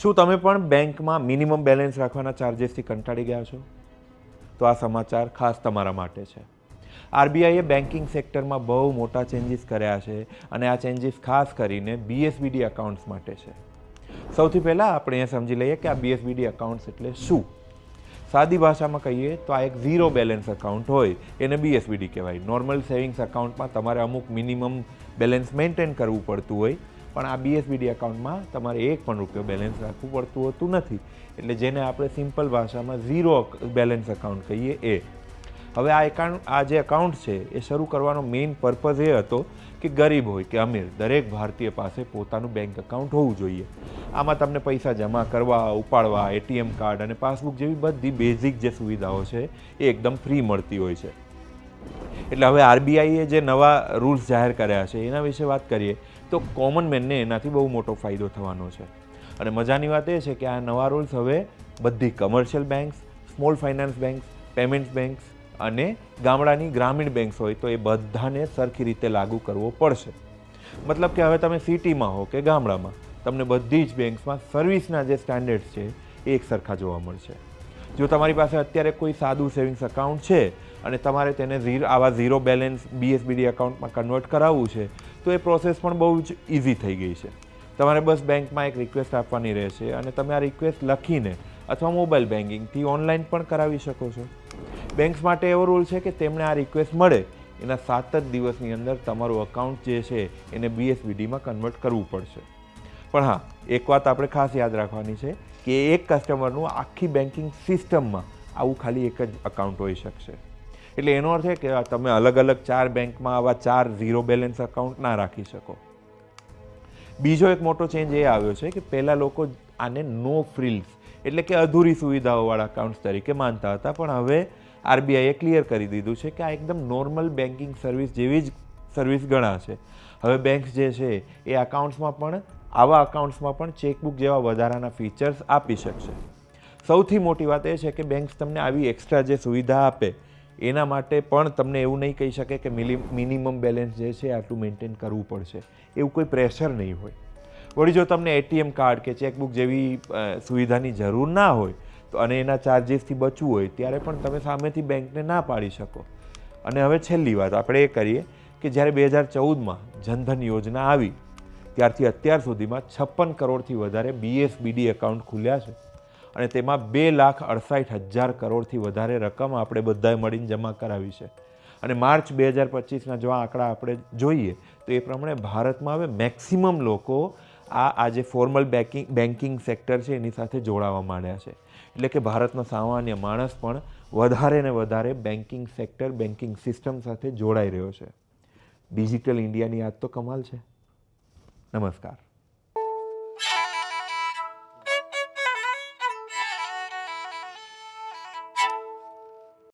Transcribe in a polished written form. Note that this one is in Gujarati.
શું તમે પણ બેંકમાં મિનિમમ બેલેન્સ રાખવાના ચાર્જિસથી કંટાળી ગયા છો? તો આ સમાચાર ખાસ તમારા માટે છે. આરબીઆઈએ બેન્કિંગ સેક્ટરમાં બહુ મોટા ચેન્જીસ કર્યા છે અને આ ચેન્જીસ ખાસ કરીને બીએસબીડી એકાઉન્ટ્સ માટે છે. સૌથી પહેલાં આપણે એ સમજી લઈએ કે આ બીએસબીડી એકાઉન્ટ્સ એટલે શું. સાદી ભાષામાં કહીએ તો આ એક ઝીરો બેલેન્સ એકાઉન્ટ હોય એને બીએસબીડી કહેવાય. નોર્મલ સેવિંગ્સ એકાઉન્ટમાં તમારે અમુક મિનિમમ બેલેન્સ મેન્ટેન કરવું પડતું હોય, પણ આ બીએસબીડી એકાઉન્ટમાં તમારે એક પણ રૂપિયો બેલેન્સ રાખવું પડતું હોતું નથી. એટલે જેને આપણે સિમ્પલ ભાષામાં ઝીરો બેલેન્સ એકાઉન્ટ કહીએ એ. હવે આ જે એકાઉન્ટ છે એ શરૂ કરવાનો મેઇન પર્પઝ એ હતો કે ગરીબ હોય કે અમીર દરેક ભારતીય પાસે પોતાનું બેંક એકાઉન્ટ હોવું જોઈએ. આમાં તમને પૈસા જમા કરવા, ઉપાડવા, એટીએમ કાર્ડ અને પાસબુક જેવી બધી બેઝિક જે સુવિધાઓ છે એ એકદમ ફ્રી મળતી હોય છે. એટલે હવે આરબીઆઈએ જે નવા રૂલ્સ જાહેર કર્યા છે એના વિશે વાત કરીએ તો કોમન મેનને એનાથી બહુ મોટો ફાયદો થવાનો છે. અને મજાની વાત એ છે કે આ નવા રૂલ્સ હવે બધી commercial banks, small finance banks, payments banks અને ગામડાની ગ્રામીણ બેંક્સ હોય તો એ બધાને સરખી રીતે લાગુ કરવો પડશે. મતલબ કે હવે તમે સિટીમાં હો કે ગામડામાં, તમને બધી જ બેંક્સમાં સર્વિસના જે સ્ટાન્ડર્ડ્સ છે એ એક સરખા જોવા મળશે. જો તમારી પાસે અત્યારે કોઈ સાદું સેવિંગ્સ એકાઉન્ટ છે અને તમારે તેને આવા ઝીરો બેલેન્સ બીએસબીડી એકાઉન્ટમાં કન્વર્ટ કરાવવું છે તો એ પ્રોસેસ પણ બહુ જ ઇઝી થઈ ગઈ છે. તમારે બસ બેંકમાં એક રિક્વેસ્ટ આપવાની રહેશે અને તમે આ રિક્વેસ્ટ લખીને અથવા મોબાઈલ બેન્કિંગથી ઓનલાઈન પણ કરાવી શકો છો. બેંક્સ માટે એવો રૂલ છે કે તેમને આ રિક્વેસ્ટ મળે એના 7 જ દિવસની અંદર તમારું અકાઉન્ટ જે છે એને બીએસબીડીમાં કન્વર્ટ કરવું પડશે. પણ હા, એક વાત આપણે ખાસ યાદ રાખવાની છે કે એક કસ્ટમરનું આખી બેન્કિંગ સિસ્ટમમાં આવું ખાલી એક જ અકાઉન્ટ હોઈ શકશે. એટલે એનો અર્થ એ કે તમે અલગ અલગ 4 બેંકમાં આવા 4 ઝીરો બેલેન્સ અકાઉન્ટ ના રાખી શકો. બીજો એક મોટો ચેન્જ એ આવ્યો છે કે પહેલાં લોકો આને નો ફ્રિલ્સ એટલે કે અધૂરી સુવિધાઓવાળા અકાઉન્ટ્સ તરીકે માનતા હતા, પણ હવે આરબીઆઈએ ક્લિયર કરી દીધું છે કે આ એકદમ નોર્મલ બેન્કિંગ સર્વિસ જેવી જ સર્વિસ ગણાશે. હવે બેંક્સ જે છે એ આવા અકાઉન્ટ્સમાં પણ ચેકબુક જેવા વધારાના ફીચર્સ આપી શકશે. સૌથી મોટી વાત એ છે કે બેંક્સ તમને આવી એક્સ્ટ્રા જે સુવિધા આપે એના માટે પણ તમને એવું નહીં કહી શકે કે મિનિમમ બેલેન્સ જે છે આટલું મેન્ટેન કરવું પડશે, એવું કોઈ પ્રેશર નહીં હોય. વળી જો તમને એટીએમ કાર્ડ કે ચેકબુક જેવી સુવિધાની જરૂર ના હોય તો અને એના ચાર્જિસથી બચવું હોય ત્યારે પણ તમે સામેથી બેંકને ના પાડી શકો. અને હવે છેલ્લી વાત આપણે એ કરીએ કે જ્યારે 2014માં જનધન યોજના આવી ત્યારથી અત્યાર સુધીમાં 56 કરોડથી વધારે બીએસબીડી એકાઉન્ટ ખુલ્યા છે અને તેમાં 2,68,000 કરોડથી વધારે રકમ આપણે બધાએ મળીને જમા કરાવી છે. અને માર્ચ 2025ના જો આંકડા આપણે જોઈએ તો એ પ્રમાણે ભારતમાં હવે મેક્સિમમ લોકો આ જે ફોર્મલ બેન્કિંગ સેક્ટર છે એની સાથે જોડાવા માંડ્યા છે. એટલે કે ભારતનો સામાન્ય માણસ પણ વધારે ને વધારે બેન્કિંગ સેક્ટર, બેન્કિંગ સિસ્ટમ સાથે જોડાઈ રહ્યો છે. ડિજિટલ ઇન્ડિયાની યાદ તો કમાલ છે. નમસ્કાર.